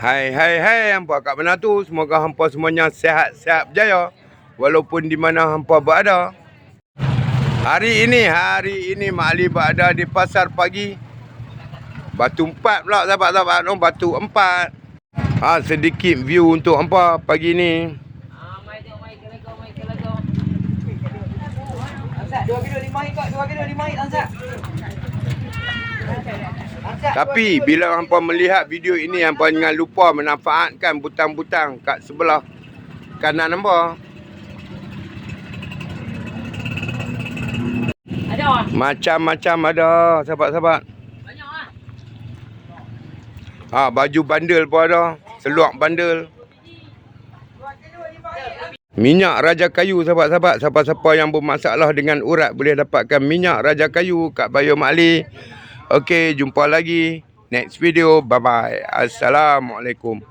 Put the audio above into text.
Hai hampa kat mana tu? Semoga hampa semuanya sihat-sihat berjaya walaupun di mana hampa berada. Hari ini Mak Ali berada di pasar pagi. Batu 4 pula sahabat-sahabat, Batu 4. Sedikit view untuk hampa pagi ni. Tapi bila hampa melihat video ini, hampa jangan lupa memanfaatkan butang-butang kat sebelah kanan hampa. Macam-macam ada sahabat-sahabat. Baju bandel pun ada, seluar bandel. Minyak Raja Kayu sahabat-sahabat. Siapa-siapa yang bermasalah dengan urat boleh dapatkan minyak Raja Kayu kat Bio Mak Ali. Okey, jumpa lagi next video. Bye bye. Assalamualaikum.